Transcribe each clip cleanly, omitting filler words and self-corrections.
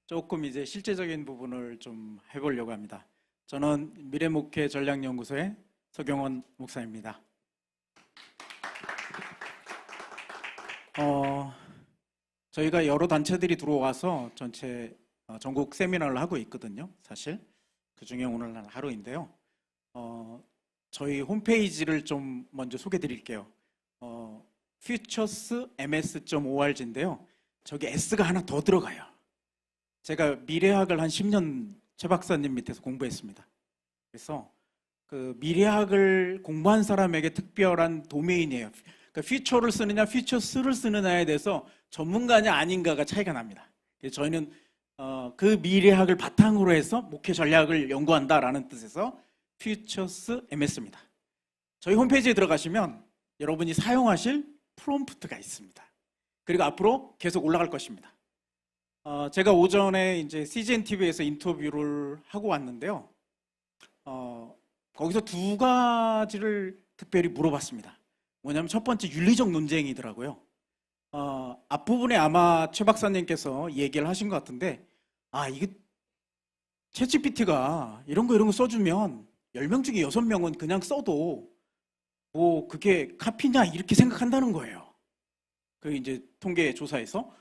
조금 이제 실제적인 부분을 좀 해보려고 합니다. 저는 미래목회 전략연구소의 서경원 목사입니다. 저희가 여러 단체들이 들어와서 전체 전국 세미나를 하고 있거든요. 사실 그 중에 오늘 하루인데요. 저희 홈페이지를 좀 먼저 소개해 드릴게요. futuresms.org인데요. 저기 S가 하나 더 들어가요. 제가 미래학을 한 10년 최 박사님 밑에서 공부했습니다. 그래서 그 미래학을 공부한 사람에게 특별한 도메인이에요. 그러니까 퓨처를 쓰느냐 퓨처스를 쓰느냐에 대해서 전문가냐 아닌가가 차이가 납니다. 그래서 저희는 그 미래학을 바탕으로 해서 목회 전략을 연구한다라는 뜻에서 퓨처스 MS입니다. 저희 홈페이지에 들어가시면 여러분이 사용하실 프롬프트가 있습니다. 그리고 앞으로 계속 올라갈 것입니다. 제가 오전에 이제 CGN TV에서 인터뷰를 하고 왔는데요. 거기서 두 가지를 특별히 물어봤습니다. 뭐냐면 첫 번째 윤리적 논쟁이더라고요. 앞부분에 아마 최 박사님께서 얘기를 하신 것 같은데, 이게 챗GPT가 이런 거 써주면 10명 중에 6명은 그냥 써도 뭐 그게 카피냐 이렇게 생각한다는 거예요. 그 이제 통계 조사에서.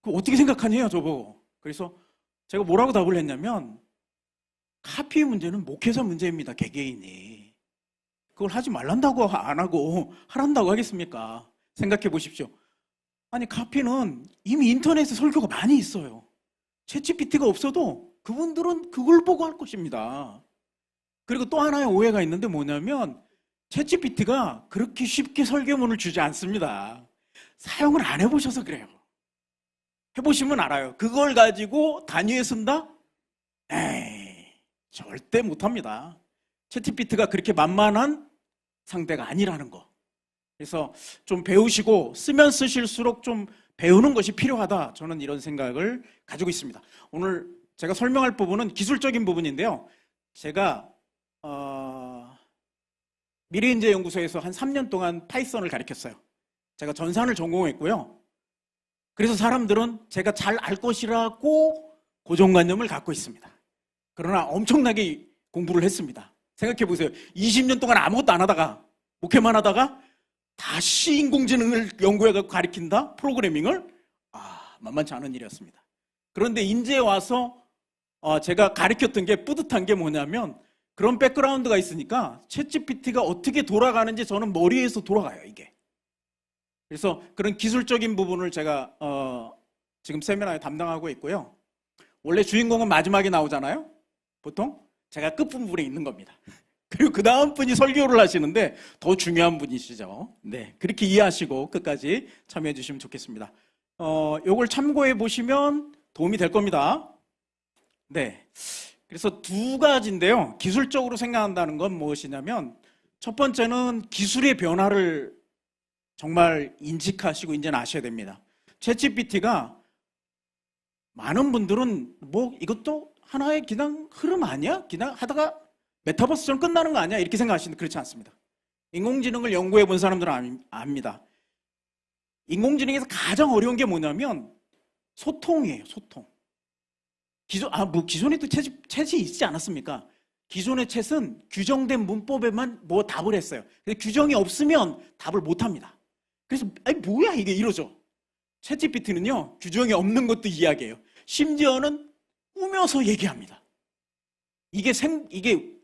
그 어떻게 생각하냐요, 저보고. 그래서 제가 뭐라고 답을 했냐면, 카피 문제는 목회자 문제입니다, 개개인이. 그걸 하지 말란다고 안 하고 하란다고 하겠습니까? 생각해 보십시오. 아니, 카피는 이미 인터넷에 설교가 많이 있어요. 챗GPT가 없어도 그분들은 그걸 보고 할 것입니다. 그리고 또 하나의 오해가 있는데 뭐냐면, 챗GPT가 그렇게 쉽게 설교문을 주지 않습니다. 사용을 안 해보셔서 그래요. 해보시면 알아요. 그걸 가지고 단위에 쓴다? 에이, 절대 못합니다. 챗GPT가 그렇게 만만한 상대가 아니라는 거. 그래서 좀 배우시고 쓰면 쓰실수록 좀 배우는 것이 필요하다. 저는 이런 생각을 가지고 있습니다. 오늘 제가 설명할 부분은 기술적인 부분인데요. 제가 미래인재연구소에서 한 3년 동안 파이썬을 가르쳤어요. 제가 전산을 전공했고요. 그래서 사람들은 제가 잘 알 것이라고 고정관념을 갖고 있습니다. 그러나 엄청나게 공부를 했습니다. 생각해 보세요. 20년 동안 아무것도 안 하다가, 목회만 하다가 다시 인공지능을 연구해서 가르친다? 프로그래밍을? 만만치 않은 일이었습니다. 그런데 이제 와서 제가 가르쳤던 게 뿌듯한 게 뭐냐면, 그런 백그라운드가 있으니까 챗GPT가 어떻게 돌아가는지 저는 머리에서 돌아가요, 이게. 그래서 그런 기술적인 부분을 제가 지금 세미나에 담당하고 있고요. 원래 주인공은 마지막에 나오잖아요. 보통 제가 끝부분에 있는 겁니다. 그리고 그 다음 분이 설교를 하시는데 더 중요한 분이시죠. 네, 그렇게 이해하시고 끝까지 참여해 주시면 좋겠습니다. 요걸 참고해 보시면 도움이 될 겁니다. 네, 그래서 두 가지인데요. 기술적으로 생각한다는 건 무엇이냐면, 첫 번째는 기술의 변화를 정말 인식하시고 이제는 아셔야 됩니다. 챗GPT가 많은 분들은 뭐 이것도 하나의 그냥 흐름 아니야? 그냥 하다가 메타버스처럼 끝나는 거 아니야? 이렇게 생각하시는데 그렇지 않습니다. 인공지능을 연구해 본 사람들은 압니다. 인공지능에서 가장 어려운 게 뭐냐면 소통이에요, 소통. 기존에 또 챗이 있지 않았습니까? 기존의 챗은 규정된 문법에만 뭐 답을 했어요. 근데 규정이 없으면 답을 못 합니다. 그래서 뭐야 이게 이러죠. 챗GPT는요, 규정이 없는 것도 이야기해요. 심지어는 꾸며서 얘기합니다. 이게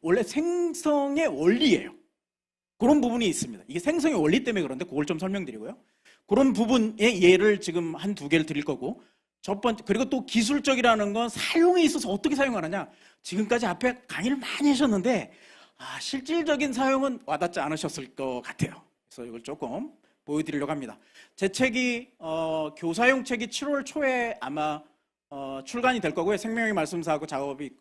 원래 생성의 원리예요. 그런 부분이 있습니다. 이게 생성의 원리 때문에 그런데 그걸 좀 설명드리고요. 그런 부분의 예를 지금 한 두 개를 드릴 거고, 첫 번째, 그리고 또 기술적이라는 건 사용에 있어서 어떻게 사용하느냐. 지금까지 앞에 강의를 많이 하셨는데 실질적인 사용은 와닿지 않으셨을 것 같아요. 그래서 이걸 조금 보여드리려고 합니다. 제 책이 교사용 책이 7월 초에 아마 출간이 될 거고요. 생명의 말씀사하고 작업이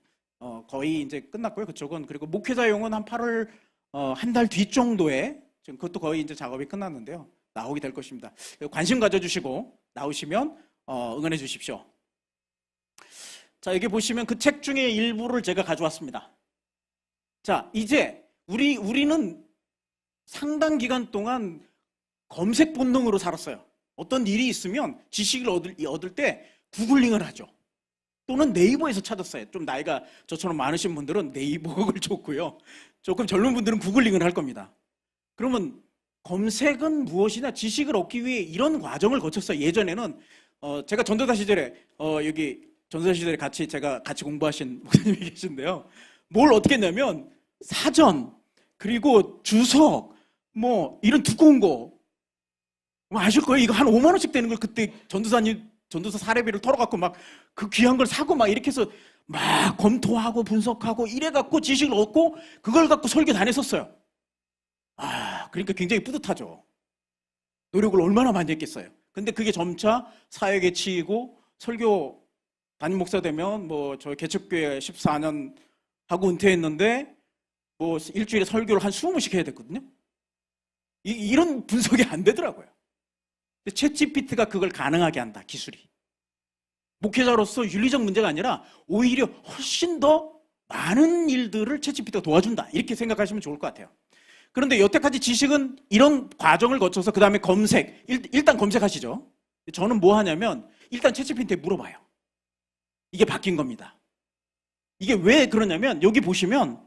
거의 이제 끝났고요. 그쪽은. 그리고 목회자용은 한 8월 한 달 뒤 정도에, 지금 그것도 거의 이제 작업이 끝났는데요. 나오게 될 것입니다. 관심 가져주시고 나오시면 응원해 주십시오. 자, 여기 보시면 그 책 중에 일부를 제가 가져왔습니다. 자, 이제 우리는 상당 기간 동안 검색 본능으로 살았어요. 어떤 일이 있으면 지식을 얻을 때 구글링을 하죠. 또는 네이버에서 찾았어요. 좀 나이가 저처럼 많으신 분들은 네이버를 줬고요. 조금 젊은 분들은 구글링을 할 겁니다. 그러면 검색은 무엇이냐? 지식을 얻기 위해 이런 과정을 거쳤어요. 예전에는 제가 전도사 시절에 여기 전도사 시절에 제가 같이 공부하신 목사님이 계신데요. 뭘 어떻게 했냐면 사전 그리고 주석 뭐 이런 두꺼운 거 아실 거예요. 이거 한 5만 원씩 되는 걸 그때 전도사 사례비를 털어갖고 막 그 귀한 걸 사고 막 이렇게 해서 막 검토하고 분석하고 이래갖고 지식을 얻고 그걸 갖고 설교 다녔었어요. 그러니까 굉장히 뿌듯하죠. 노력을 얼마나 많이 했겠어요. 근데 그게 점차 사역에 치이고 설교 담임 목사 되면 뭐 저 개척교회 14년 하고 은퇴했는데 뭐 일주일에 설교를 한 20번씩 해야 됐거든요. 이런 분석이 안 되더라고요. 챗GPT가 그걸 가능하게 한다, 기술이. 목회자로서 윤리적 문제가 아니라 오히려 훨씬 더 많은 일들을 챗GPT가 도와준다. 이렇게 생각하시면 좋을 것 같아요. 그런데 여태까지 지식은 이런 과정을 거쳐서 그 다음에 검색, 일단 검색하시죠. 저는 뭐 하냐면 일단 챗GPT에 물어봐요. 이게 바뀐 겁니다. 이게 왜 그러냐면 여기 보시면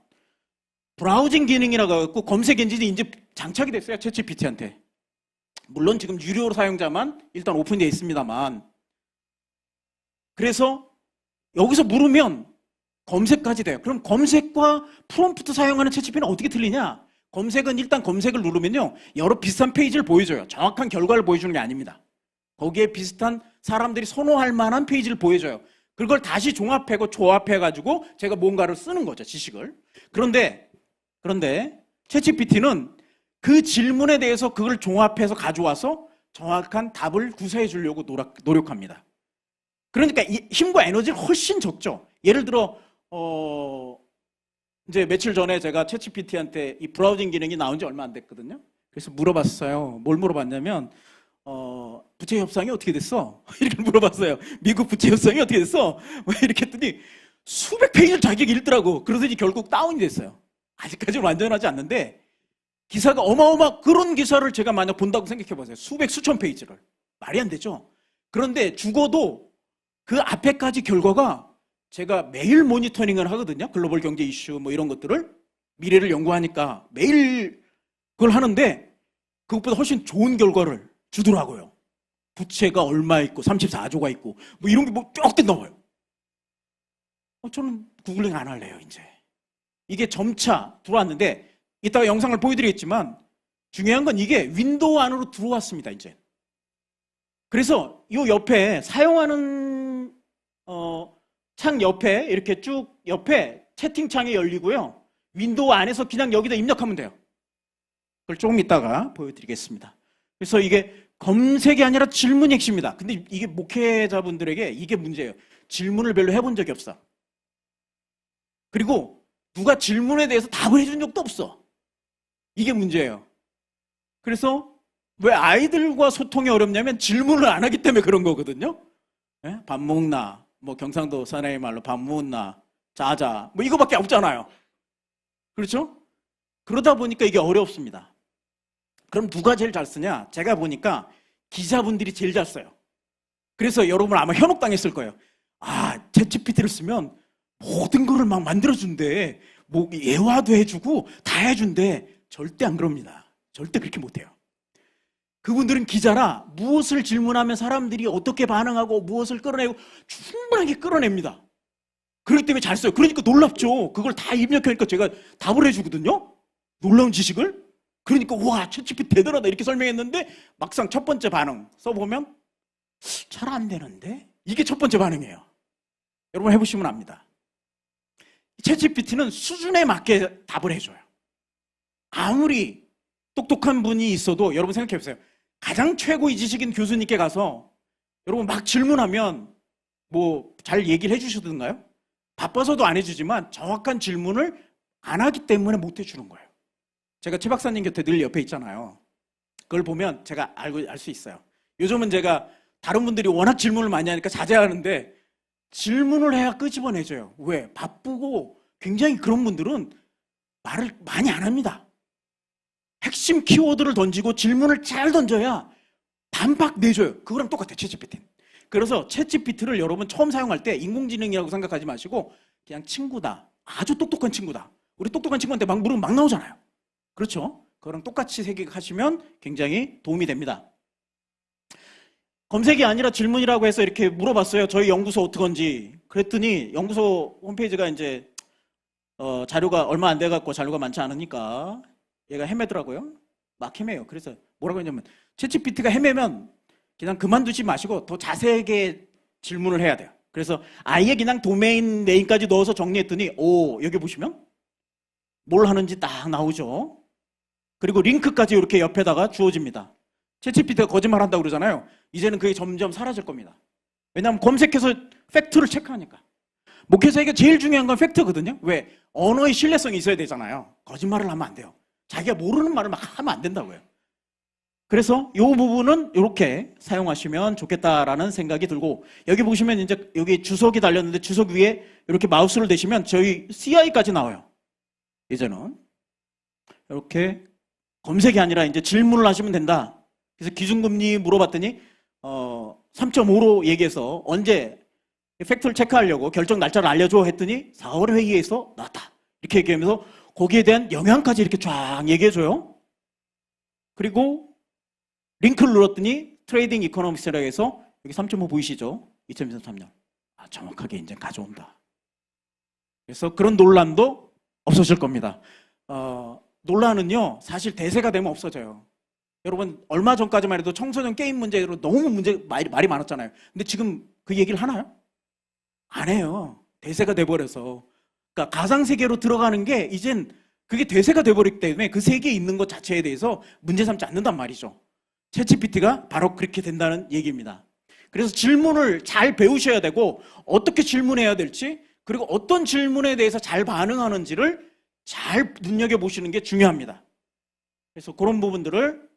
브라우징 기능이라고 해갖고 검색 엔진이 이제 장착이 됐어요. 챗GPT한테. 물론 지금 유료 사용자만 일단 오픈되어 있습니다만, 그래서 여기서 물으면 검색까지 돼요. 그럼 검색과 프롬프트 사용하는 챗GPT는 어떻게 틀리냐? 검색은 일단 검색을 누르면요 여러 비슷한 페이지를 보여줘요. 정확한 결과를 보여주는 게 아닙니다. 거기에 비슷한 사람들이 선호할 만한 페이지를 보여줘요. 그걸 다시 종합하고 조합해가지고 제가 뭔가를 쓰는 거죠, 지식을. 그런데 챗GPT는 그 질문에 대해서 그걸 종합해서 가져와서 정확한 답을 구사해 주려고 노력합니다. 그러니까 이 힘과 에너지를 훨씬 적죠. 예를 들어 이제 며칠 전에 제가 챗GPT한테 이 브라우징 기능이 나온 지 얼마 안 됐거든요. 그래서 물어봤어요. 뭘 물어봤냐면 부채 협상이 어떻게 됐어? 이렇게 물어봤어요. 미국 부채 협상이 어떻게 됐어? 이렇게 했더니 수백 페이지를 자기가 읽더라고. 그러더니 결국 다운이 됐어요. 아직까지는 완전하지 않는데 기사가 그런 기사를 제가 만약 본다고 생각해 보세요. 수천 페이지를. 말이 안 되죠. 그런데 죽어도 그 앞에까지 결과가 제가 매일 모니터링을 하거든요. 글로벌 경제 이슈 뭐 이런 것들을 미래를 연구하니까 매일 그걸 하는데 그것보다 훨씬 좋은 결과를 주더라고요. 부채가 얼마 있고 34조가 있고 뭐 이런 게 뭐 쭉 나와요. 저는 구글링 안 할래요, 이제. 이게 점차 들어왔는데 이따가 영상을 보여드리겠지만 중요한 건 이게 윈도우 안으로 들어왔습니다, 이제. 그래서 이 옆에 사용하는 창 옆에 이렇게 쭉 옆에 채팅창이 열리고요. 윈도우 안에서 그냥 여기다 입력하면 돼요. 그걸 조금 이따가 보여드리겠습니다. 그래서 이게 검색이 아니라 질문이 핵심입니다. 근데 이게 목회자분들에게 이게 문제예요. 질문을 별로 해본 적이 없어. 그리고 누가 질문에 대해서 답을 해준 적도 없어. 이게 문제예요. 그래서 왜 아이들과 소통이 어렵냐면 질문을 안 하기 때문에 그런 거거든요. 네? 밥 먹나? 뭐 경상도 사나이 말로 밥 먹나? 자자. 뭐 이거밖에 없잖아요. 그렇죠? 그러다 보니까 이게 어렵습니다. 그럼 누가 제일 잘 쓰냐? 제가 보니까 기자분들이 제일 잘 써요. 그래서 여러분 아마 현혹당했을 거예요. 챗GPT를 쓰면 모든 거를 막 만들어준대. 뭐 예화도 해주고 다 해준대. 절대 안 그럽니다. 절대 그렇게 못해요. 그분들은 기자라 무엇을 질문하면 사람들이 어떻게 반응하고 무엇을 끌어내고 충분하게 끌어냅니다. 그렇기 때문에 잘 써요. 그러니까 놀랍죠. 그걸 다 입력하니까 제가 답을 해주거든요. 놀라운 지식을. 그러니까 와, 챗GPT 대단하다 이렇게 설명했는데 막상 첫 번째 반응 써보면 잘 안 되는데? 이게 첫 번째 반응이에요. 여러분 해보시면 압니다. 챗GPT는 수준에 맞게 답을 해줘요. 아무리 똑똑한 분이 있어도 여러분 생각해 보세요. 가장 최고의 지식인 교수님께 가서 여러분 막 질문하면 뭐 잘 얘기를 해주시던가요? 바빠서도 안 해주지만 정확한 질문을 안 하기 때문에 못 해주는 거예요. 제가 최 박사님 곁에 늘 옆에 있잖아요. 그걸 보면 제가 알 수 있어요. 요즘은 제가 다른 분들이 워낙 질문을 많이 하니까 자제하는데 질문을 해야 끄집어내줘요. 왜? 바쁘고 굉장히 그런 분들은 말을 많이 안 합니다. 핵심 키워드를 던지고 질문을 잘 던져야 반박 내줘요. 그거랑 똑같아요, 챗GPT는. 그래서 챗GPT를 여러분 처음 사용할 때 인공지능이라고 생각하지 마시고 그냥 친구다. 아주 똑똑한 친구다. 우리 똑똑한 친구한테 막 물으면 막 나오잖아요. 그렇죠? 그거랑 똑같이 생각하시면 굉장히 도움이 됩니다. 검색이 아니라 질문이라고 해서 이렇게 물어봤어요. 저희 연구소 어떡한지. 그랬더니 연구소 홈페이지가 이제 자료가 얼마 안 돼갖고 자료가 많지 않으니까 얘가 헤매더라고요. 막 헤매요. 그래서 뭐라고 했냐면 챗GPT가 헤매면 그냥 그만두지 마시고 더 자세하게 질문을 해야 돼요. 그래서 아예 그냥 도메인 네임까지 넣어서 정리했더니 여기 보시면 뭘 하는지 딱 나오죠. 그리고 링크까지 이렇게 옆에다가 주어집니다. 챗GPT가 거짓말한다고 그러잖아요. 이제는 그게 점점 사라질 겁니다. 왜냐하면 검색해서 팩트를 체크하니까. 목회자에게 제일 중요한 건 팩트거든요. 왜? 언어의 신뢰성이 있어야 되잖아요. 거짓말을 하면 안 돼요. 자기가 모르는 말을 막 하면 안 된다고요. 그래서 이 부분은 이렇게 사용하시면 좋겠다라는 생각이 들고, 여기 보시면 이제 여기 주석이 달렸는데 주석 위에 이렇게 마우스를 대시면 저희 CI까지 나와요. 이제는 이렇게 검색이 아니라 이제 질문을 하시면 된다. 그래서 기준금리 물어봤더니 3.5로 얘기해서 언제 팩트를 체크하려고 결정 날짜를 알려줘 했더니 4월 회의에서 나왔다. 이렇게 얘기하면서 거기에 대한 영향까지 이렇게 쫙 얘기해줘요. 그리고 링크를 눌렀더니 트레이딩 이코노믹스라고 해서 여기 3.5 보이시죠? 2023년. 정확하게 이제 가져온다. 그래서 그런 논란도 없어질 겁니다. 논란은요, 사실 대세가 되면 없어져요. 여러분, 얼마 전까지만 해도 청소년 게임 문제로 너무 말이 많았잖아요. 근데 지금 그 얘기를 하나요? 안 해요. 대세가 돼버려서. 그러니까 가상세계로 들어가는 게 이젠 그게 대세가 돼버리기 때문에 그 세계에 있는 것 자체에 대해서 문제 삼지 않는단 말이죠. 챗GPT가 바로 그렇게 된다는 얘기입니다. 그래서 질문을 잘 배우셔야 되고, 어떻게 질문해야 될지, 그리고 어떤 질문에 대해서 잘 반응하는지를 잘 눈여겨보시는 게 중요합니다. 그래서 그런 부분들을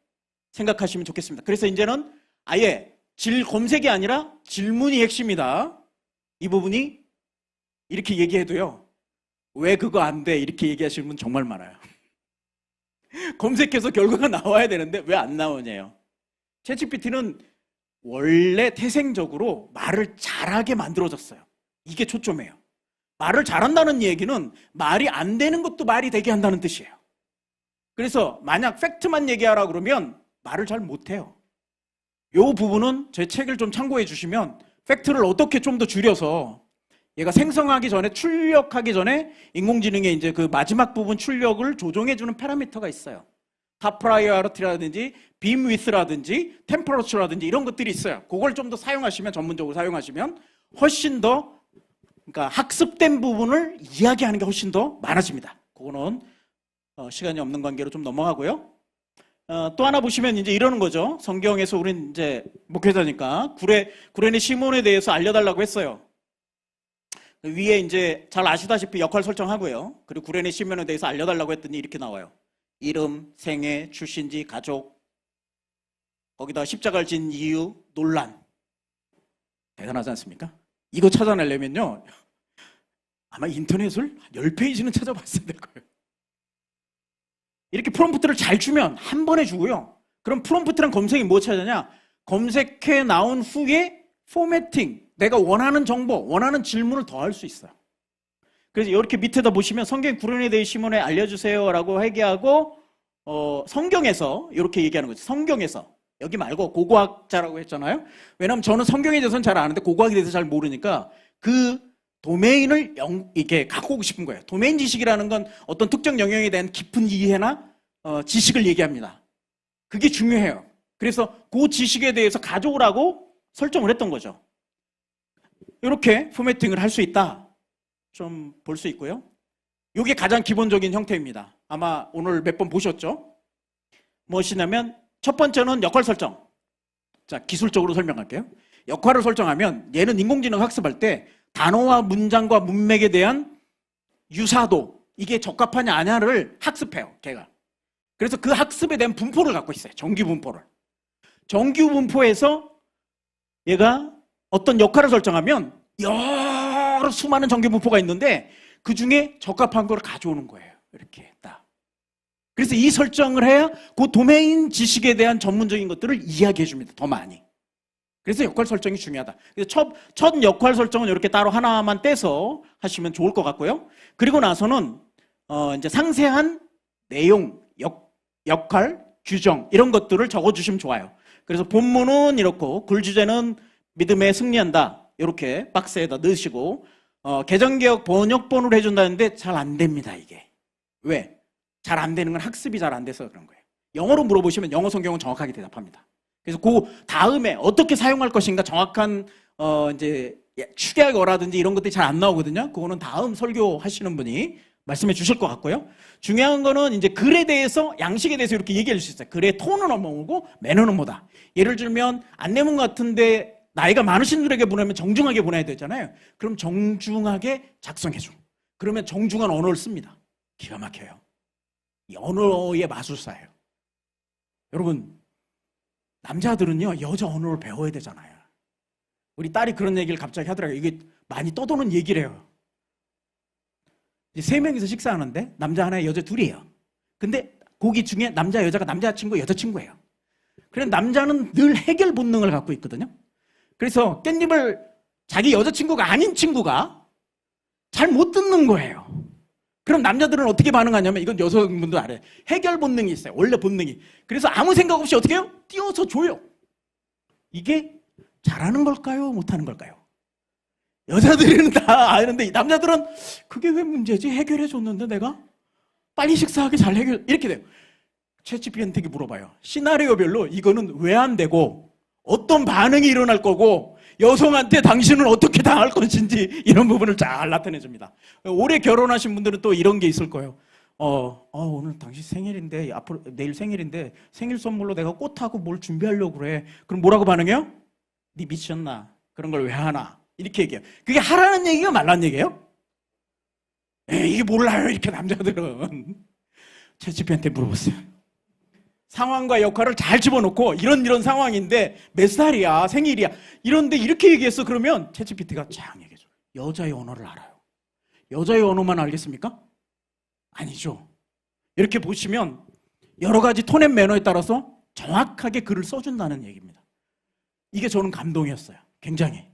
생각하시면 좋겠습니다. 그래서 이제는 아예 검색이 아니라 질문이 핵심이다. 이 부분이 이렇게 얘기해도요, 왜 그거 안 돼? 이렇게 얘기하시는 분 정말 많아요. 검색해서 결과가 나와야 되는데 왜 안 나오냐요. 챗GPT는 원래 태생적으로 말을 잘하게 만들어졌어요. 이게 초점이에요. 말을 잘한다는 얘기는 말이 안 되는 것도 말이 되게 한다는 뜻이에요. 그래서 만약 팩트만 얘기하라 그러면 말을 잘 못해요. 이 부분은 제 책을 좀 참고해 주시면 팩트를 어떻게 좀 더 줄여서 얘가 생성하기 전에, 출력하기 전에 인공지능의 이제 그 마지막 부분 출력을 조정해주는 파라미터가 있어요. 탑 프라이어리티라든지 빔 위스라든지 템퍼러처라든지 이런 것들이 있어요. 그걸 좀 더 사용하시면, 전문적으로 사용하시면 훨씬 더, 그러니까 학습된 부분을 이야기하는 게 훨씬 더 많아집니다. 그거는 시간이 없는 관계로 좀 넘어가고요. 또 하나 보시면 이제 이러는 거죠. 성경에서 우린 이제 목회자니까 구레네 시몬에 대해서 알려달라고 했어요. 위에 이제 잘 아시다시피 역할 설정하고요. 그리고 구레네 시몬에 대해서 알려달라고 했더니 이렇게 나와요. 이름, 생애, 출신지, 가족, 거기다 십자가를 진 이유, 논란. 대단하지 않습니까? 이거 찾아내려면요, 아마 인터넷을 10페이지는 찾아봤어야 될 거예요. 이렇게 프롬프트를 잘 주면 한 번에 주고요. 그럼 프롬프트랑 검색이 뭐 찾느냐? 검색해 나온 후에 포매팅, 내가 원하는 정보, 원하는 질문을 더 할 수 있어요. 그래서 이렇게 밑에다 보시면 성경 구레네 대의 시몬에 알려주세요 라고 얘기하고, 성경에서 이렇게 얘기하는 거죠. 성경에서. 여기 말고 고고학자라고 했잖아요. 왜냐하면 저는 성경에 대해서는 잘 아는데 고고학에 대해서 잘 모르니까 그 도메인을 이렇게 갖고 오고 싶은 거예요. 도메인 지식이라는 건 어떤 특정 영역에 대한 깊은 이해나 지식을 얘기합니다. 그게 중요해요. 그래서 그 지식에 대해서 가져오라고 설정을 했던 거죠. 이렇게 포매팅을 할 수 있다. 좀 볼 수 있고요. 이게 가장 기본적인 형태입니다. 아마 오늘 몇 번 보셨죠? 무엇이냐면 첫 번째는 역할 설정. 자, 기술적으로 설명할게요. 역할을 설정하면 얘는 인공지능 학습할 때 단어와 문장과 문맥에 대한 유사도, 이게 적합하냐 아냐를 학습해요, 걔가. 그래서 그 학습에 대한 분포를 갖고 있어요. 정규 분포를. 정규 분포에서 얘가 어떤 역할을 설정하면 여러 수많은 정규 분포가 있는데 그 중에 적합한 걸 가져오는 거예요. 이렇게 딱. 그래서 이 설정을 해야 그 도메인 지식에 대한 전문적인 것들을 이야기해 줍니다. 더 많이. 그래서 역할 설정이 중요하다. 그래서 첫 역할 설정은 이렇게 따로 하나만 떼서 하시면 좋을 것 같고요. 그리고 나서는 이제 상세한 내용, 역할, 규정 이런 것들을 적어주시면 좋아요. 그래서 본문은 이렇고 글 주제는 믿음에 승리한다. 이렇게 박스에다 넣으시고 개정개혁 번역본으로 해준다는데 잘 안 됩니다, 이게. 왜? 잘 안 되는 건 학습이 잘 안 돼서 그런 거예요. 영어로 물어보시면 영어 성경은 정확하게 대답합니다. 그래서 그 다음에 어떻게 사용할 것인가 정확한 이제 축약어라든지 이런 것들이 잘 안 나오거든요. 그거는 다음 설교 하시는 분이 말씀해 주실 것 같고요. 중요한 거는 이제 글에 대해서, 양식에 대해서 이렇게 얘기해 줄 수 있어요. 글의 톤은 뭐고 매너는 뭐다. 예를 들면 안내문 같은데 나이가 많으신 분에게 보내면 정중하게 보내야 되잖아요. 그럼 정중하게 작성해 줘. 그러면 정중한 언어를 씁니다. 기가 막혀요. 이 언어의 마술사예요. 여러분, 남자들은요 여자 언어를 배워야 되잖아요. 우리 딸이 그런 얘기를 갑자기 하더라고요. 이게 많이 떠도는 얘기래요. 이제 3명이서 식사하는데 남자 하나에 여자 둘이에요. 근데 고기 중에 남자 여자가 남자친구 여자친구예요. 그래서 남자는 늘 해결 본능을 갖고 있거든요. 그래서 깻잎을 자기 여자친구가 아닌 친구가 잘 못 듣는 거예요. 그럼 남자들은 어떻게 반응하냐면, 이건 여성분도 알아요. 해결 본능이 있어요. 원래 본능이. 그래서 아무 생각 없이 어떻게 해요? 띄워서 줘요. 이게 잘하는 걸까요? 못하는 걸까요? 여자들은 다 아는데 남자들은 그게 왜 문제지? 해결해 줬는데 내가? 빨리 식사하게 잘 해결, 이렇게 돼요. 챗GPT한테 물어봐요. 시나리오별로 이거는 왜 안 되고 어떤 반응이 일어날 거고 여성한테 당신은 어떻게 당할 것인지 이런 부분을 잘 나타내 줍니다. 올해 결혼하신 분들은 또 이런 게 있을 거예요. 오늘 당신 생일인데, 앞으로 내일 생일인데 생일 선물로 내가 꽃하고 뭘 준비하려고 그래. 그럼 뭐라고 반응해요? 네 미쳤나? 그런 걸 왜 하나? 이렇게 얘기해요. 그게 하라는 얘기가 말라는 얘기예요? 이게 몰라요, 이렇게 남자들은. 챗GPT한테 물어보세요. 상황과 역할을 잘 집어넣고 이런 상황인데 몇 살이야, 생일이야, 이런데 이렇게 얘기했어. 그러면 챗GPT가 쫙 얘기해줘. 여자의 언어를 알아요. 여자의 언어만 알겠습니까? 아니죠. 이렇게 보시면 여러 가지 톤앤 매너에 따라서 정확하게 글을 써준다는 얘기입니다. 이게 저는 감동이었어요. 굉장히.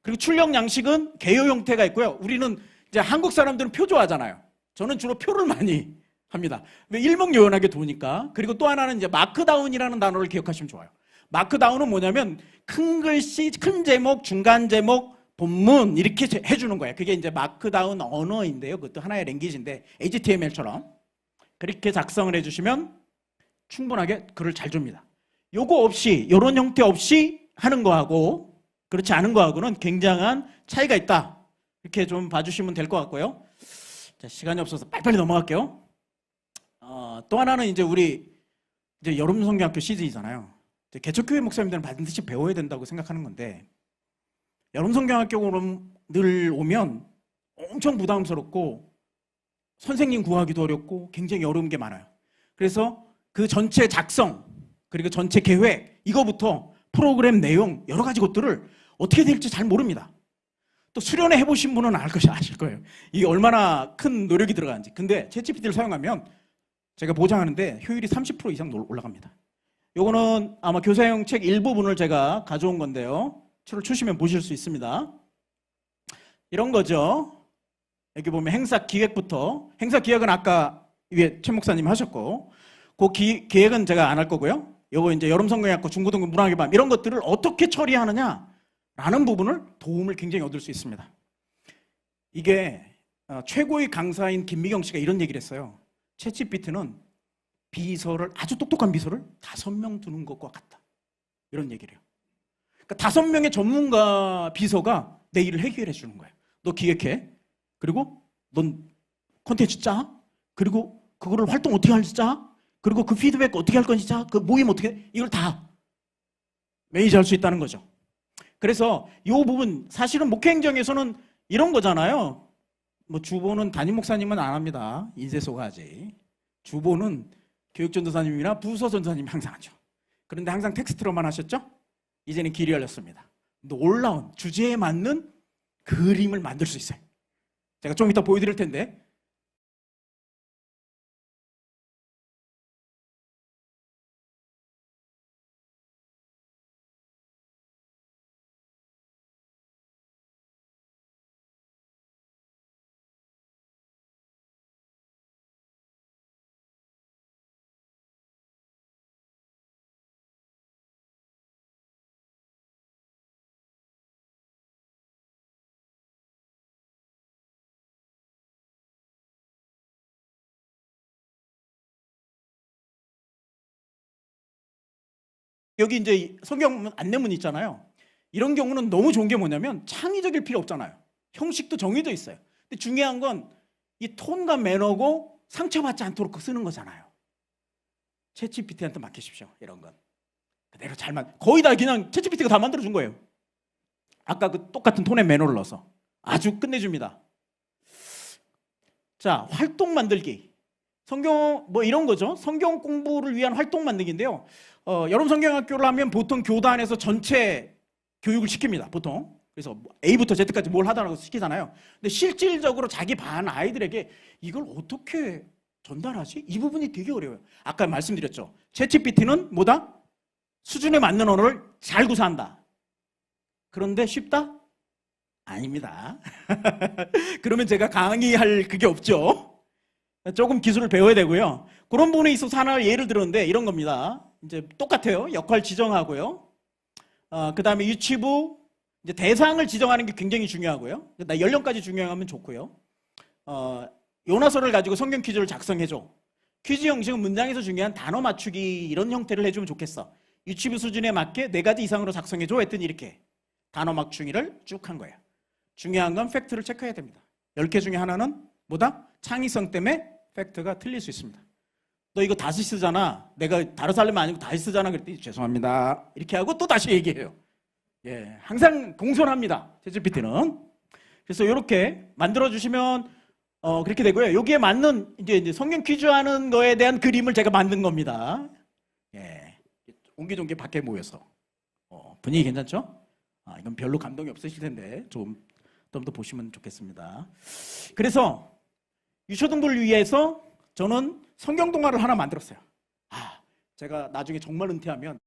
그리고 출력 양식은 개요 형태가 있고요. 우리는 이제 한국 사람들은 표 좋아하잖아요. 저는 주로 표를 많이 합니다. 왜? 일목요연하게 도니까. 그리고 또 하나는 이제 마크다운이라는 단어를 기억하시면 좋아요. 마크다운은 뭐냐면 큰 글씨, 큰 제목, 중간 제목, 본문 이렇게 해주는 거예요. 그게 이제 마크다운 언어인데요. 그것도 하나의 랭귀지인데 HTML처럼 그렇게 작성을 해주시면 충분하게 글을 잘 줍니다. 요거 없이, 이런 형태 없이 하는 거하고 그렇지 않은 거하고는 굉장한 차이가 있다. 이렇게 좀 봐주시면 될 것 같고요. 자, 시간이 없어서 빨리빨리 넘어갈게요. 또 하나는 이제 우리 이제 여름 성경학교 시즌이잖아요. 개척교회 목사님들은 반드시 배워야 된다고 생각하는 건데, 여름 성경학교로 늘 오면 엄청 부담스럽고 선생님 구하기도 어렵고 굉장히 어려운 게 많아요. 그래서 그 전체 작성, 그리고 전체 계획, 이거부터 프로그램 내용, 여러 가지 것들을 어떻게 될지 잘 모릅니다. 또 수련회 해보신 분은 아실 거예요. 이게 얼마나 큰 노력이 들어가는지. 근데 챗GPT를 사용하면 제가 보장하는데 효율이 30% 이상 올라갑니다. 요거는 아마 교사용 책 일부분을 제가 가져온 건데요. 책을 추시면 보실 수 있습니다. 이런 거죠. 여기 보면 행사 기획부터, 행사 기획은 아까 위에 최 목사님 하셨고, 그 기획은 제가 안 할 거고요. 요거 이제 여름 성경학교, 중고등부 문학의 밤, 이런 것들을 어떻게 처리하느냐라는 부분을 도움을 굉장히 얻을 수 있습니다. 이게 최고의 강사인 김미경 씨가 이런 얘기를 했어요. 챗GPT는 비서를, 아주 똑똑한 비서를 5명 두는 것과 같다. 이런 얘기를 해요. 그러니까 5명의 전문가 비서가 내 일을 해결해 주는 거예요. 너 기획해. 그리고 넌 콘텐츠 짜. 그리고 그거를 활동 어떻게 할지 짜. 그리고 그 피드백 어떻게 할 건지 짜. 그 모임 어떻게 해. 이걸 다 매니저 할 수 있다는 거죠. 그래서 이 부분, 사실은 목회행정에서는 이런 거잖아요. 뭐 주보는 담임 목사님은 안 합니다. 인쇄소가지. 주보는 교육전도사님이나 부서전도사님이 항상 하죠. 그런데 항상 텍스트로만 하셨죠? 이제는 길이 열렸습니다. 놀라운 주제에 맞는 그림을 만들 수 있어요. 제가 좀 이따 보여드릴 텐데 여기 이제 성경 안내문 있잖아요. 이런 경우는 너무 좋은 게 뭐냐면 창의적일 필요 없잖아요. 형식도 정해져 있어요. 근데 중요한 건 이 톤과 매너고 상처받지 않도록 쓰는 거잖아요. 챗GPT한테 맡기십시오. 이런 건 그대로 거의 다 그냥 챗GPT가 다 만들어 준 거예요. 아까 그 똑같은 톤의 매너를 넣어서 아주 끝내줍니다. 자, 활동 만들기. 성경 뭐 이런 거죠. 성경 공부를 위한 활동 만들기인데요. 여러분 성경학교를 하면 보통 교단에서 전체 교육을 시킵니다. 보통. 그래서 A부터 Z까지 뭘 하다라고 시키잖아요. 근데 실질적으로 자기 반 아이들에게 이걸 어떻게 전달하지? 이 부분이 되게 어려워요. 아까 말씀드렸죠. 챗GPT는 뭐다? 수준에 맞는 언어를 잘 구사한다. 그런데 쉽다? 아닙니다. 그러면 제가 강의할 그게 없죠. 조금 기술을 배워야 되고요. 그런 부분에 있어서 하나 예를 들었는데 이런 겁니다. 이제 똑같아요. 역할 지정하고요. 그 다음에 유치부 이제 대상을 지정하는 게 굉장히 중요하고요. 연령까지 중요하면 좋고요. 요나서를 가지고 성경 퀴즈를 작성해줘. 퀴즈 형식은 문장에서 중요한 단어 맞추기 이런 형태를 해주면 좋겠어. 유치부 수준에 맞게 4가지 이상으로 작성해줘 했더니 이렇게 단어 맞추기를 쭉 한 거예요. 중요한 건 팩트를 체크해야 됩니다. 10개 중에 하나는 뭐다? 창의성 때문에 팩트가 틀릴 수 있습니다. 너 이거 다시 쓰잖아. 내가 다른 사람이 아니고 다시 쓰잖아. 그랬더니 죄송합니다. 이렇게 하고 또 다시 얘기해요. 예, 항상 공손합니다. 챗GPT는. 그래서 이렇게 만들어주시면 그렇게 되고요. 여기에 맞는 이제 성경 퀴즈 하는 거에 대한 그림을 제가 만든 겁니다. 예, 옹기종기 밖에 모여서 분위기 괜찮죠? 이건 별로 감동이 없으실 텐데 좀 더 보시면 좋겠습니다. 그래서 유초등부를 위해서 저는 성경 동화를 하나 만들었어요. 제가 나중에 정말 은퇴하면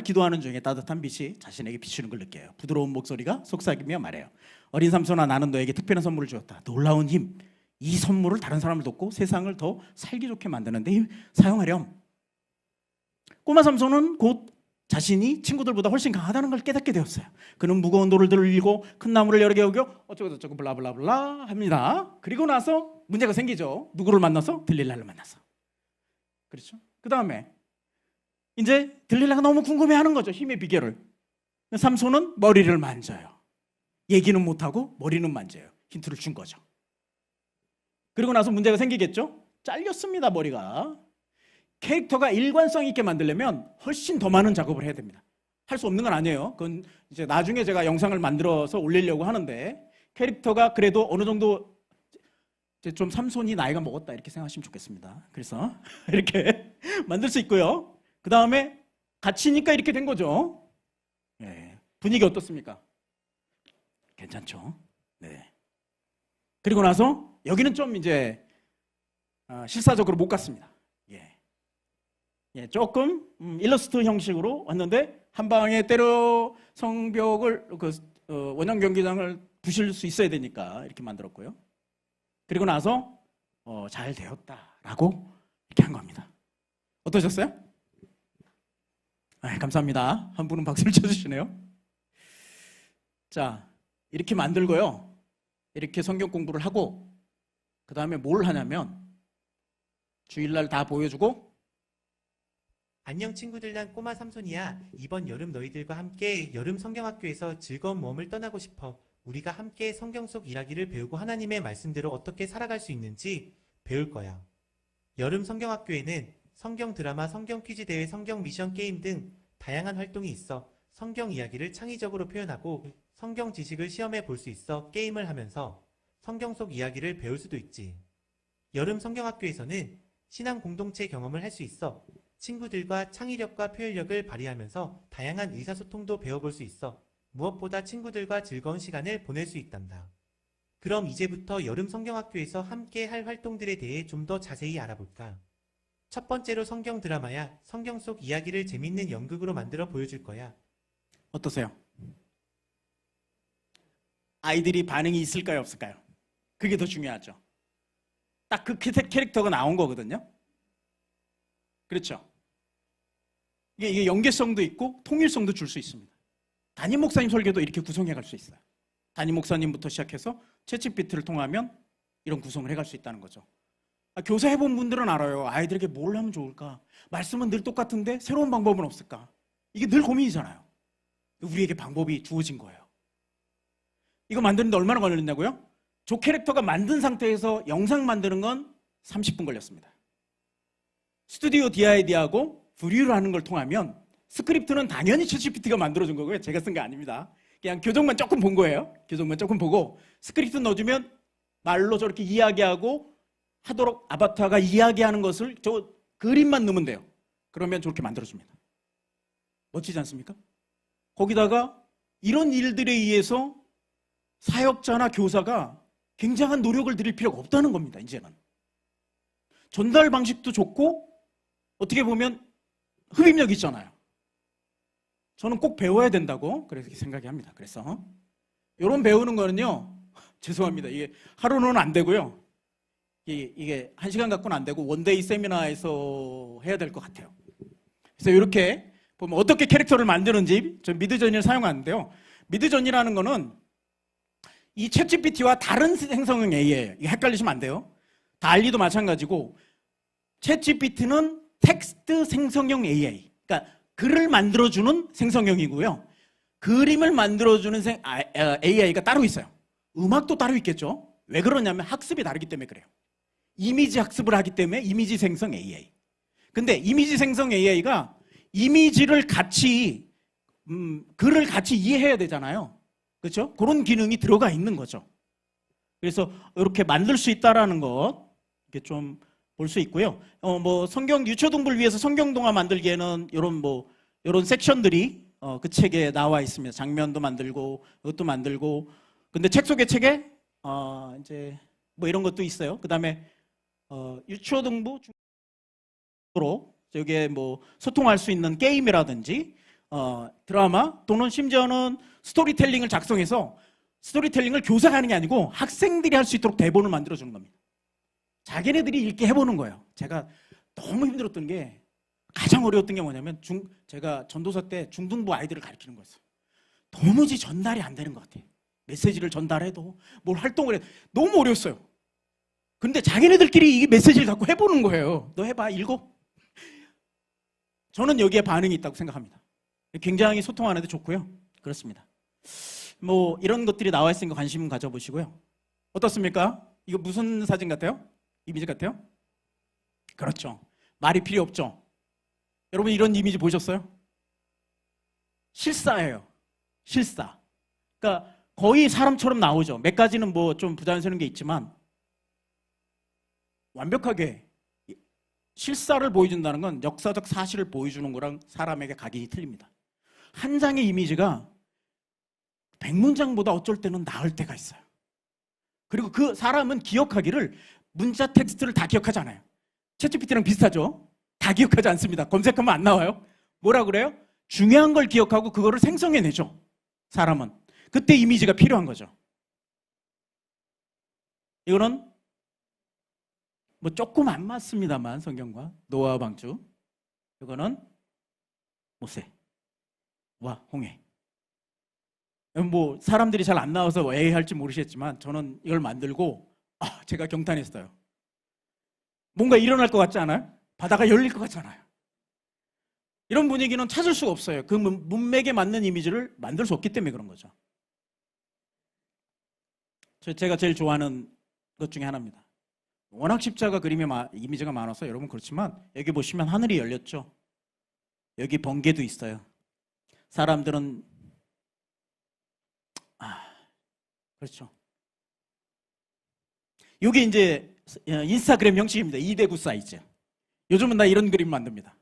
기도하는 중에 따뜻한 빛이 자신에게 비추는 걸 느껴요. 부드러운 목소리가 속삭이며 말해요. 어린 삼손아, 나는 너에게 특별한 선물을 주었다. 놀라운 힘. 이 선물을 다른 사람을 돕고 세상을 더 살기 좋게 만드는 데 사용하렴. 꼬마 삼손은 곧 자신이 친구들보다 훨씬 강하다는 걸 깨닫게 되었어요. 그는 무거운 돌을 들고 큰 나무를 여러 개 오겨 어쩌고저쩌고 블라블라블라 합니다. 그리고 나서 문제가 생기죠. 누구를 만나서? 들릴라를 만나서. 그렇죠? 그 다음에 이제 들릴라가 너무 궁금해하는 거죠. 힘의 비결을. 삼손은 머리를 만져요. 얘기는 못하고 머리는 만져요. 힌트를 준 거죠. 그리고 나서 문제가 생기겠죠. 잘렸습니다. 머리가. 캐릭터가 일관성 있게 만들려면 훨씬 더 많은 작업을 해야 됩니다. 할 수 없는 건 아니에요. 그건 이제 나중에 제가 영상을 만들어서 올리려고 하는데, 캐릭터가 그래도 어느 정도 이제 좀 삼손이 나이가 먹었다 이렇게 생각하시면 좋겠습니다. 그래서 이렇게 만들 수 있고요. 그 다음에 갇히니까 이렇게 된 거죠. 네. 분위기 어떻습니까? 괜찮죠? 네. 그리고 나서 여기는 좀 이제 실사적으로 못 갔습니다. 예, 조금 일러스트 형식으로 왔는데 한 방에 때려 성벽을 원형 경기장을 부실 수 있어야 되니까 이렇게 만들었고요. 그리고 나서 잘 되었다라고 이렇게 한 겁니다. 어떠셨어요? 감사합니다. 한 분은 박수를 쳐주시네요. 자, 이렇게 만들고요. 이렇게 성경 공부를 하고 그 다음에 뭘 하냐면 주일날 다 보여주고, 안녕 친구들, 난 꼬마 삼손이야. 이번 여름 너희들과 함께 여름 성경학교에서 즐거운 모험을 떠나고 싶어. 우리가 함께 성경 속 이야기를 배우고 하나님의 말씀대로 어떻게 살아갈 수 있는지 배울 거야. 여름 성경학교에는 성경 드라마, 성경 퀴즈 대회, 성경 미션 게임 등 다양한 활동이 있어. 성경 이야기를 창의적으로 표현하고 성경 지식을 시험해 볼 수 있어. 게임을 하면서 성경 속 이야기를 배울 수도 있지. 여름 성경학교에서는 신앙 공동체 경험을 할 수 있어. 친구들과 창의력과 표현력을 발휘하면서 다양한 의사소통도 배워볼 수 있어. 무엇보다 친구들과 즐거운 시간을 보낼 수 있단다. 그럼 이제부터 여름 성경학교에서 함께 할 활동들에 대해 좀 더 자세히 알아볼까? 첫 번째로 성경 드라마야. 성경 속 이야기를 재밌는 연극으로 만들어 보여줄 거야. 어떠세요? 아이들이 반응이 있을까요, 없을까요? 그게 더 중요하죠. 딱 그 캐릭터가 나온 거거든요. 그렇죠? 이게 연계성도 있고 통일성도 줄 수 있습니다. 담임 목사님 설교도 이렇게 구성해 갈 수 있어요. 담임 목사님부터 시작해서 챗GPT를 통하면 이런 구성을 해갈 수 있다는 거죠. 교사 해본 분들은 알아요. 아이들에게 뭘 하면 좋을까? 말씀은 늘 똑같은데 새로운 방법은 없을까? 이게 늘 고민이잖아요. 우리에게 방법이 주어진 거예요. 이거 만드는데 얼마나 걸렸냐고요? 조 캐릭터가 만든 상태에서 영상 만드는 건 30분 걸렸습니다. 스튜디오 DID하고 브리를 하는 걸 통하면 스크립트는 당연히 챗GPT가 만들어준 거고요. 제가 쓴 게 아닙니다. 그냥 교정만 조금 본 거예요. 교정만 조금 보고 스크립트 넣어주면 말로 저렇게 이야기하고 하도록 아바타가 이야기하는 것을 저 그림만 넣으면 돼요. 그러면 저렇게 만들어줍니다. 멋지지 않습니까? 거기다가 이런 일들에 의해서 사역자나 교사가 굉장한 노력을 들일 필요가 없다는 겁니다. 이제는 전달 방식도 좋고 어떻게 보면 흡입력 있잖아요. 저는 꼭 배워야 된다고 그렇게 생각이 합니다. 그래서 이런 배우는 거는요, 죄송합니다. 이게 하루는 안 되고요. 이게 1시간 갖고는 안 되고 원데이 세미나에서 해야 될 것 같아요. 그래서 이렇게 보면 어떻게 캐릭터를 만드는지 저 미드저니를 사용하는데요. 미드저니라는 거는 이 챗GPT와 다른 생성형 AI예요. 이게 헷갈리시면 안 돼요. 달리도 마찬가지고 챗GPT는 텍스트 생성형 AI, 그러니까 글을 만들어주는 생성형이고요. 그림을 만들어주는 AI가 따로 있어요. 음악도 따로 있겠죠. 왜 그러냐면 학습이 다르기 때문에 그래요. 이미지 학습을 하기 때문에 이미지 생성 AI. 근데 이미지 생성 AI가 이미지를 같이 글을 같이 이해해야 되잖아요. 그렇죠? 그런 기능이 들어가 있는 거죠. 그래서 이렇게 만들 수 있다라는 것 이렇게 좀 볼 수 있고요. 뭐 성경 유초등부를 위해서 성경 동화 만들기에는 이런 섹션들이 그 책에 나와 있습니다. 장면도 만들고 이것도 만들고. 근데 책 속의 책에 이제 뭐 이런 것도 있어요. 그다음에 유초등부 중으로 여기에 뭐 소통할 수 있는 게임이라든지 드라마 또는 심지어는 스토리텔링을 작성해서 스토리텔링을 교사가 하는 게 아니고 학생들이 할 수 있도록 대본을 만들어주는 겁니다. 자기네들이 읽게 해보는 거예요. 제가 너무 힘들었던 게 가장 어려웠던 게 뭐냐면 제가 전도사 때 중등부 아이들을 가르치는 거였어요. 도무지 전달이 안 되는 것 같아요. 메시지를 전달해도 뭘 활동을 해도 너무 어려웠어요. 근데 자기네들끼리 이 메시지를 갖고 해보는 거예요. 너 해봐, 읽어. 저는 여기에 반응이 있다고 생각합니다. 굉장히 소통하는데 좋고요. 그렇습니다. 뭐 이런 것들이 나와 있으니까 관심 가져보시고요. 어떻습니까? 이거 무슨 사진 같아요? 이미지 같아요? 그렇죠. 말이 필요 없죠. 여러분 이런 이미지 보셨어요? 실사예요. 실사. 그러니까 거의 사람처럼 나오죠. 몇 가지는 뭐 좀 부자연스러운 게 있지만 완벽하게 실사를 보여준다는 건 역사적 사실을 보여주는 거랑 사람에게 각인이 틀립니다. 한 장의 이미지가 100문장보다 어쩔 때는 나을 때가 있어요. 그리고 그 사람은 기억하기를 문자 텍스트를 다 기억하지 않아요. 챗GPT랑 비슷하죠? 다 기억하지 않습니다. 검색하면 안 나와요. 뭐라 그래요? 중요한 걸 기억하고 그거를 생성해내죠. 사람은. 그때 이미지가 필요한 거죠. 이거는 뭐 조금 안 맞습니다만 성경과 노아와 방주. 이거는 모세와 홍해. 뭐 사람들이 잘 안 나와서 왜 할지 모르겠지만 저는 이걸 만들고 제가 경탄했어요. 뭔가 일어날 것 같지 않아요? 바다가 열릴 것 같잖아요. 이런 분위기는 찾을 수가 없어요. 그 문맥에 맞는 이미지를 만들 수 없기 때문에 그런 거죠. 제가 제일 좋아하는 것 중에 하나입니다. 워낙 십자가 그림의 이미지가 많아서 여러분 그렇지만 여기 보시면 하늘이 열렸죠. 여기 번개도 있어요. 사람들은 그렇죠. 이게 이제 인스타그램 형식입니다. 2대9 사이즈. 요즘은 나 이런 그림 만듭니다.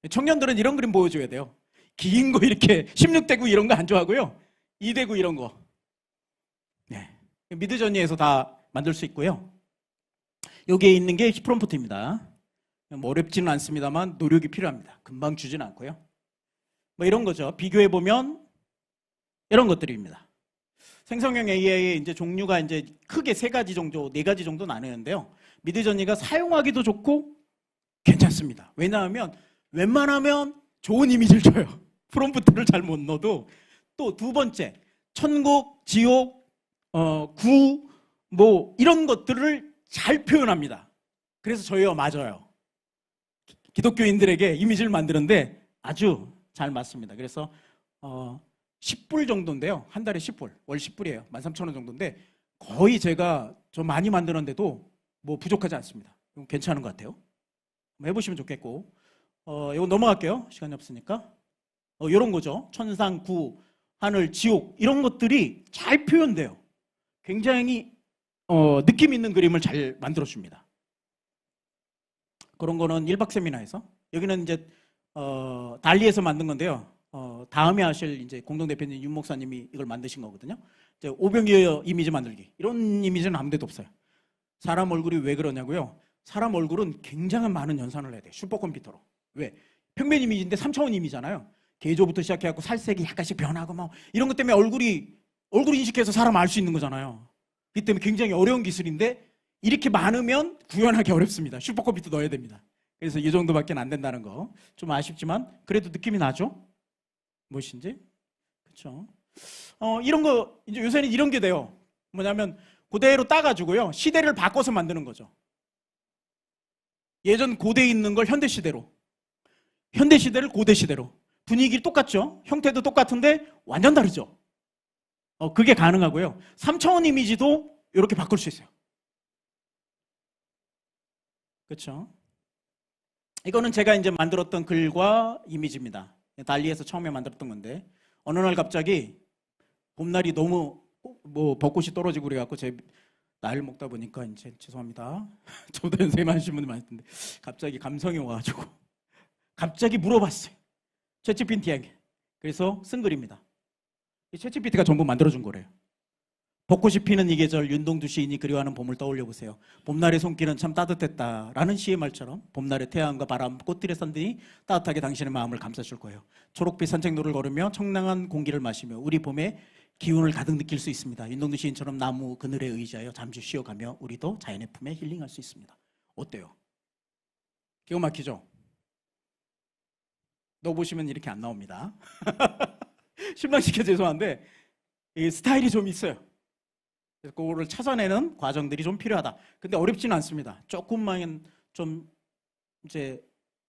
청년들은 이런 그림 보여줘야 돼요. 긴 거 이렇게 16대9 이런 거 안 좋아하고요. 2대9 이런 거. 네. 미드저니에서 다 만들 수 있고요. 여기에 있는 게 프롬프트입니다. 뭐 어렵지는 않습니다만 노력이 필요합니다. 금방 주지는 않고요. 뭐 이런 거죠. 비교해 보면 이런 것들입니다. 생성형 AI의 이제 종류가 이제 크게 3가지 정도, 4가지 정도 나뉘는데요. 미드저니가 사용하기도 좋고 괜찮습니다. 왜냐하면 웬만하면 좋은 이미지를 줘요. 프롬프트를 잘 못 넣어도. 또 두 번째, 천국, 지옥, 구, 뭐 이런 것들을 잘 표현합니다. 그래서 저희와 맞아요. 기독교인들에게 이미지를 만드는데 아주 잘 맞습니다. 그래서 10불 정도인데요. 한 달에 10불, 월 10불이에요. 13,000원 정도인데 거의 제가 좀 많이 만드는데도 뭐 부족하지 않습니다. 괜찮은 것 같아요. 한번 해보시면 좋겠고, 이거 넘어갈게요. 시간이 없으니까. 이런 거죠. 천상, 구, 하늘, 지옥 이런 것들이 잘 표현돼요. 굉장히 느낌 있는 그림을 잘 만들어줍니다. 그런 거는 1박 세미나에서. 여기는 이제 달리에서 만든 건데요. 다음에 하실 이제 공동대표님 윤 목사님이 이걸 만드신 거거든요. 이제 오병이어 이미지 만들기. 이런 이미지는 아무 데도 없어요. 사람 얼굴이 왜 그러냐고요? 사람 얼굴은 굉장히 많은 연산을 해야 돼요. 슈퍼컴퓨터로. 왜? 평면 이미지인데 3차원 이미지잖아요. 개조부터 시작해갖고 살색이 약간씩 변하고 막 이런 것 때문에 얼굴 인식해서 사람 알 수 있는 거잖아요. 이 때문에 굉장히 어려운 기술인데 이렇게 많으면 구현하기 어렵습니다. 슈퍼컴퓨터 넣어야 됩니다. 그래서 이 정도밖에 안 된다는 거. 좀 아쉽지만 그래도 느낌이 나죠? 무엇인지? 그렇죠. 이런 거 이제 요새는 이런 게 돼요. 뭐냐면 그대로 따가지고요. 시대를 바꿔서 만드는 거죠. 예전 고대에 있는 걸 현대 시대로. 현대 시대를 고대 시대로. 분위기 똑같죠? 형태도 똑같은데 완전 다르죠? 그게 가능하고요. 3차원 이미지도 이렇게 바꿀 수 있어요. 그렇죠? 이거는 제가 이제 만들었던 글과 이미지입니다. 달리에서 처음에 만들었던 건데 어느 날 갑자기 봄날이 너무 뭐 벚꽃이 떨어지고 그래갖고 제 나이를 먹다 보니까 이제 죄송합니다. 저도 연세만 하시는 분들 많을 텐데 갑자기 감성이 와가지고 갑자기 물어봤어요. 챗GPT에게. 그래서 쓴 글입니다. 이 챗GPT가 전부 만들어준 거래요. 벚꽃이 피는 이 계절 윤동주 시인이 그리워하는 봄을 떠올려 보세요. 봄날의 손길은 참 따뜻했다라는 시의 말처럼 봄날의 태양과 바람, 꽃들의 선들이 따뜻하게 당신의 마음을 감싸줄 거예요. 초록빛 산책로를 걸으며 청량한 공기를 마시며 우리 봄의 기운을 가득 느낄 수 있습니다. 윤동주 시인처럼 나무 그늘에 의지하여 잠시 쉬어가며 우리도 자연의 품에 힐링할 수 있습니다. 어때요? 기가 막히죠? 넣어보시면 이렇게 안 나옵니다. 실망시켜 죄송한데 이 스타일이 좀 있어요. 그래서 그거를 찾아내는 과정들이 좀 필요하다. 근데 어렵지는 않습니다. 조금만 좀 이제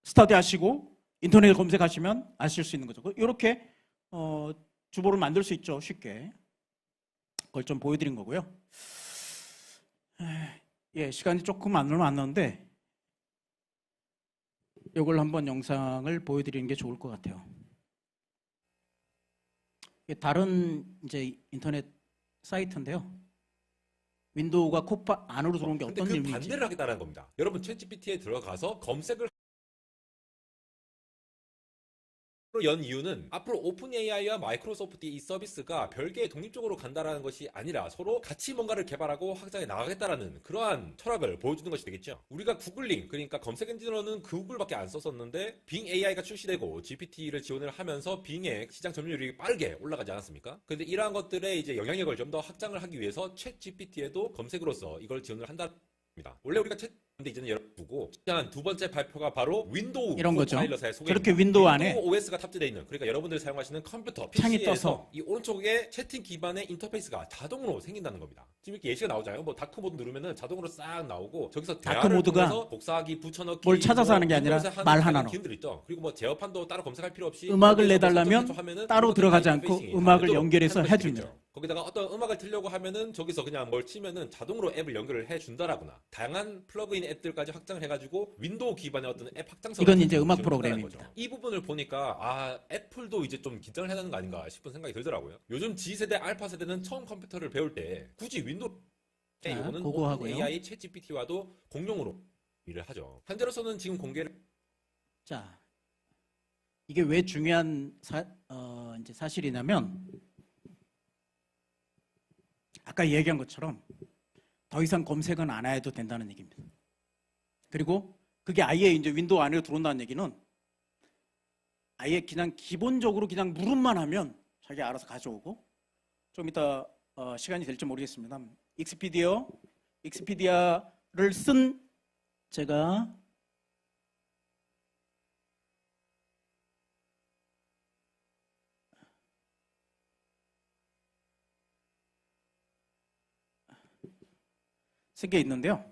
스터디 하시고 인터넷에 검색하시면 아실 수 있는 거죠. 이렇게 주보를 만들 수 있죠. 쉽게. 그걸 좀 보여드린 거고요. 예, 시간이 조금 안 남았는데 이걸 한번 영상을 보여드리는 게 좋을 것 같아요. 다른 이제 인터넷 사이트인데요. 윈도우가 코파 안으로 들어온 게 어떤 근데 그 의미인지. 반대를 하겠다는 겁니다. 여러분 챗GPT에 들어가서 검색을 연 이유는 앞으로 오픈 AI와 마이크로소프트의 이 서비스가 별개의 독립적으로 간다라는 것이 아니라 서로 같이 뭔가를 개발하고 확장해 나가겠다라는 그러한 철학을 보여주는 것이 되겠죠. 우리가 구글링, 그러니까 검색 엔진으로는 구글밖에 안 썼었는데 빙 AI가 출시되고 GPT를 지원을 하면서 빙의 시장 점유율이 빠르게 올라가지 않았습니까? 근데 이러한 것들의 이제 영향력을 좀 더 확장을 하기 위해서 챗 GPT에도 검색으로서 이걸 지원을 한다. 원래 우리가 근데 이제는 여러분 보고 두 번째 발표가 바로 윈도우 이런 거죠. 파일럿의 소개입니다. 저렇게 윈도우 안에 OS가 탑재되어 있는, 그러니까 여러분들이 사용하시는 컴퓨터 창이 PC에서 떠서 이 오른쪽에 채팅 기반의 인터페이스가 자동으로 생긴다는 겁니다. 지금 이렇게 예시가 나오잖아요. 뭐 다크 모드 누르면은 자동으로 싹 나오고 저기서 다크 대화를 모드가 통해서 복사하기, 붙여넣기, 뭘 찾아서 하는 게 아니라 말 하나로. 기능들 있죠. 그리고 뭐 제어판도 따로 검색할 필요 없이 음악을 내달라면 하면은 따로 들어가지 않고 인터페이싱이 음악을 또 연결해서 하는 것이 해주는. 되겠죠. 거기다가 어떤 음악을 틀려고 하면은 저기서 그냥 뭘 치면은 자동으로 앱을 연결을 해준다라거나 다양한 플러그인 앱들까지 확장을 해가지고 윈도우 기반의 어떤 앱 확장성. 이건 이제 음악 프로그램입니다. 이 부분을 보니까 애플도 이제 좀 긴장을 해야 되는 거 아닌가 싶은 생각이 들더라고요. 요즘 G세대, 알파 세대는 처음 컴퓨터를 배울 때 굳이 윈도우 자, 이거는 그거 하고요. AI 챗 GPT와도 공용으로 일을 하죠. 현재로서는 지금 공개를 자, 이게 왜 중요한 이제 사실이냐면 아까 얘기한 것처럼 더 이상 검색은 안 해도 된다는 얘기입니다. 그리고 그게 아예 이제 윈도우 안으로 들어온다는 얘기는 아예 그냥 기본적으로 그냥 물음만 하면 자기가 알아서 가져오고, 좀 이따 시간이 될지 모르겠습니다. 익스피디아를 쓴 제가 쓴 게 있는데요.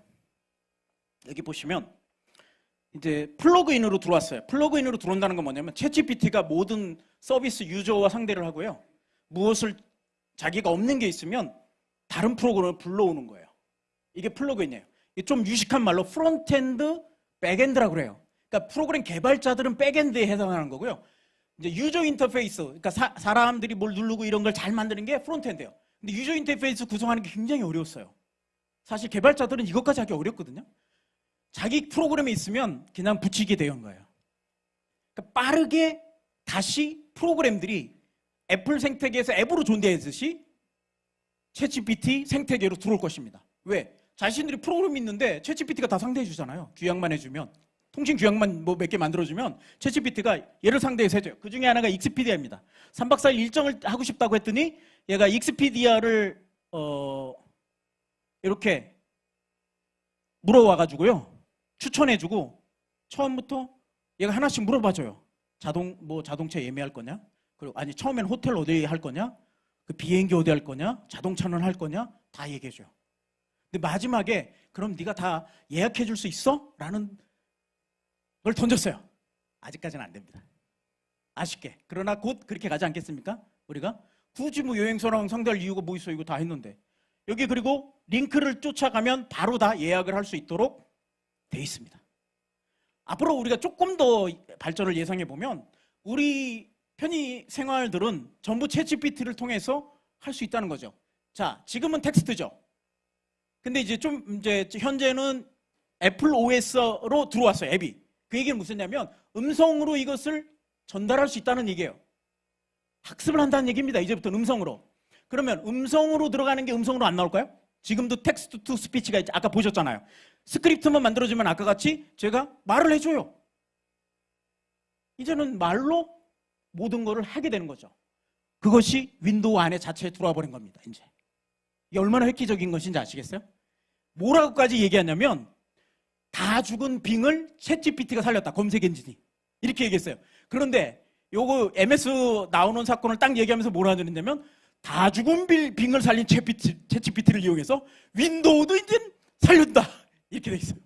여기 보시면 이제 플러그인으로 들어왔어요. 플러그인으로 들어온다는 건 뭐냐면 챗GPT가 모든 서비스 유저와 상대를 하고요. 무엇을 자기가 없는 게 있으면 다른 프로그램을 불러오는 거예요. 이게 플러그인이에요. 이게 좀 유식한 말로 프론트엔드, 백엔드라고 그래요. 그러니까 프로그램 개발자들은 백엔드에 해당하는 거고요. 이제 유저 인터페이스, 그러니까 사람들이 뭘 누르고 이런 걸 잘 만드는 게 프론트엔드예요. 근데 유저 인터페이스 구성하는 게 굉장히 어려웠어요. 사실 개발자들은 이것까지 하기 어렵거든요. 자기 프로그램이 있으면 그냥 붙이게 되는 거예요. 그러니까 빠르게 다시 프로그램들이 애플 생태계에서 앱으로 존재했듯이 챗GPT 생태계로 들어올 것입니다. 왜? 자신들이 프로그램이 있는데 챗GPT가 다 상대해 주잖아요. 규약만 해주면, 통신 규약만 뭐 몇 개 만들어주면 챗GPT가 얘를 상대해서 해줘요. 그 중에 하나가 익스피디아입니다. 3박 4일 일정을 하고 싶다고 했더니 얘가 익스피디아를 이렇게 물어와가지고요, 추천해주고 처음부터 얘가 하나씩 물어봐줘요. 자동차 예매할 거냐? 그리고 아니 처음엔 호텔 어디 할 거냐? 그 비행기 어디 할 거냐? 자동차는 할 거냐? 다 얘기해줘요. 근데 마지막에 그럼 네가 다 예약해줄 수 있어? 라는 걸 던졌어요. 아직까지는 안 됩니다. 아쉽게. 그러나 곧 그렇게 가지 않겠습니까? 우리가 굳이 뭐 여행사랑 상대할 이유가 뭐 있어? 이거 다 했는데. 여기 그리고 링크를 쫓아가면 바로 다 예약을 할 수 있도록 돼 있습니다. 앞으로 우리가 조금 더 발전을 예상해 보면 우리 편의 생활들은 전부 챗GPT를 통해서 할 수 있다는 거죠. 자, 지금은 텍스트죠. 근데 이제 현재는 애플 OS로 들어왔어요, 앱이. 그 얘기는 무슨냐면 음성으로 이것을 전달할 수 있다는 얘기예요. 학습을 한다는 얘기입니다. 이제부터 음성으로. 그러면 음성으로 들어가는 게 음성으로 안 나올까요? 지금도 텍스트 투 스피치가 아까 보셨잖아요. 스크립트만 만들어주면 아까 같이 제가 말을 해줘요. 이제는 말로 모든 것을 하게 되는 거죠. 그것이 윈도우 안에 자체에 들어와 버린 겁니다. 이제 이게 얼마나 획기적인 것인지 아시겠어요? 뭐라고까지 얘기하냐면 다 죽은 빙을 챗GPT가 살렸다. 검색 엔진이 이렇게 얘기했어요. 그런데 요거 MS 나오는 사건을 딱 얘기하면서 뭐라 하냐면 다 죽은 빙을 살린 챗GPT를 이용해서 윈도우도 이제 살린다. 이렇게 돼 있어요.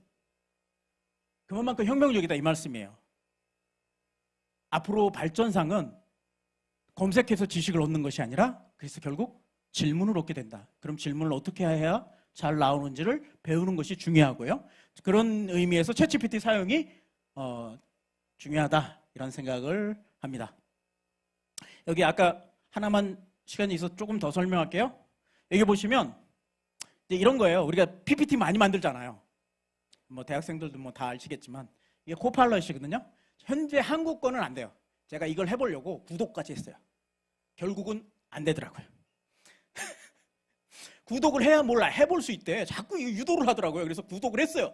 그만큼 혁명적이다 이 말씀이에요. 앞으로 발전상은 검색해서 지식을 얻는 것이 아니라 그래서 결국 질문을 얻게 된다. 그럼 질문을 어떻게 해야 잘 나오는지를 배우는 것이 중요하고요. 그런 의미에서 챗GPT 사용이 중요하다 이런 생각을 합니다. 여기 아까 하나만 시간이 있어서 조금 더 설명할게요. 여기 보시면 이제 이런 거예요. 우리가 PPT 많이 만들잖아요. 뭐 대학생들도 뭐 다 아시겠지만 이게 코파일럿이거든요. 현재 한국 거는 안 돼요. 제가 이걸 해보려고 구독까지 했어요. 결국은 안 되더라고요. 구독을 해야 몰라. 해볼 수 있대. 자꾸 유도를 하더라고요. 그래서 구독을 했어요.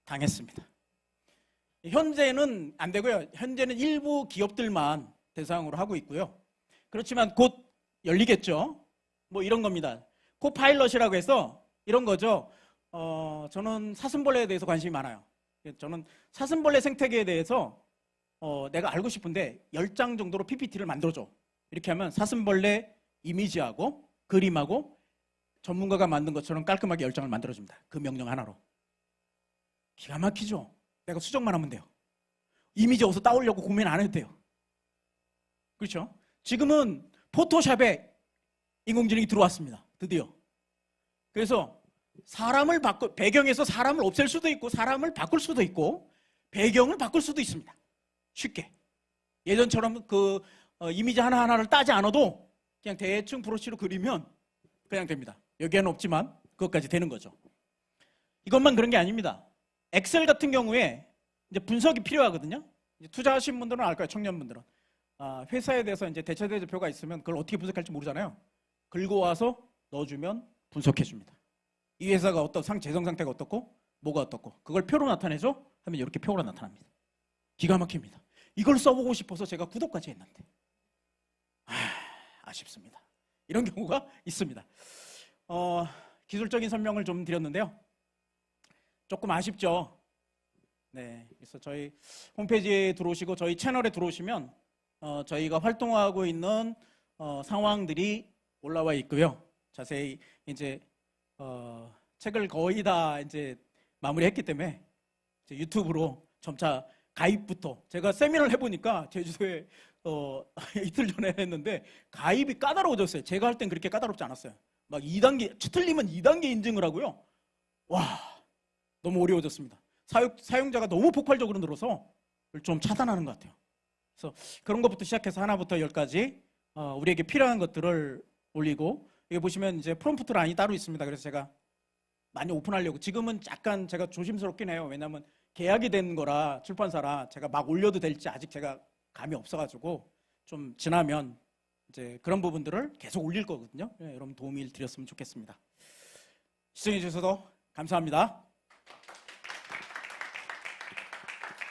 당했습니다. 현재는 안 되고요. 현재는 일부 기업들만 대상으로 하고 있고요. 그렇지만 곧 열리겠죠. 뭐 이런 겁니다. 코파일럿이라고 해서 이런 거죠. 저는 사슴벌레에 대해서 관심이 많아요. 저는 사슴벌레 생태계에 대해서 내가 알고 싶은데 10장 정도로 PPT를 만들어줘. 이렇게 하면 사슴벌레 이미지하고 그림하고 전문가가 만든 것처럼 깔끔하게 10장을 만들어줍니다. 그 명령 하나로. 기가 막히죠. 내가 수정만 하면 돼요. 이미지 어디서 따오려고 고민 안 해도 돼요. 그렇죠? 지금은 포토샵에 인공지능이 들어왔습니다. 드디어. 그래서 사람을 배경에서 사람을 없앨 수도 있고 사람을 바꿀 수도 있고 배경을 바꿀 수도 있습니다. 쉽게. 예전처럼 그 이미지 하나하나를 따지 않아도 그냥 대충 브러쉬로 그리면 그냥 됩니다. 여기에는 없지만 그것까지 되는 거죠. 이것만 그런 게 아닙니다. 엑셀 같은 경우에 이제 분석이 필요하거든요. 이제 투자하신 분들은 알 거예요. 청년분들은. 회사에 대해서 이제 대체대조표가 있으면 그걸 어떻게 분석할지 모르잖아요. 긁고 와서 넣어주면 분석해 줍니다. 이 회사가 재정 상태가 어떻고 뭐가 어떻고 그걸 표로 나타내죠? 하면 이렇게 표로 나타납니다. 기가 막힙니다. 이걸 써보고 싶어서 제가 구독까지 했는데 아쉽습니다. 이런 경우가 있습니다. 기술적인 설명을 좀 드렸는데요. 조금 아쉽죠. 네, 그래서 저희 홈페이지에 들어오시고 저희 채널에 들어오시면 저희가 활동하고 있는 상황들이 올라와 있고요. 자세히 이제 책을 거의 다 이제 마무리했기 때문에 이제 유튜브로 점차 가입부터 제가 세미나를 해보니까 제주도에 이틀 전에 했는데 가입이 까다로워졌어요. 제가 할 땐 그렇게 까다롭지 않았어요. 막 2단계 틀리면 2단계 인증을 하고요. 와, 너무 어려워졌습니다. 사용자가 너무 폭발적으로 늘어서 좀 차단하는 것 같아요. 그래서 그런 것부터 시작해서 하나부터 열까지 우리에게 필요한 것들을 올리고 여기 보시면 이제 프롬프트 란이 따로 있습니다. 그래서 제가 많이 오픈하려고 지금은 약간 제가 조심스럽긴 해요. 왜냐하면 계약이 된 거라 출판사라 제가 막 올려도 될지 아직 제가 감이 없어가지고 좀 지나면 이제 그런 부분들을 계속 올릴 거거든요. 여러분 도움을 드렸으면 좋겠습니다. 시청해 주셔서 감사합니다.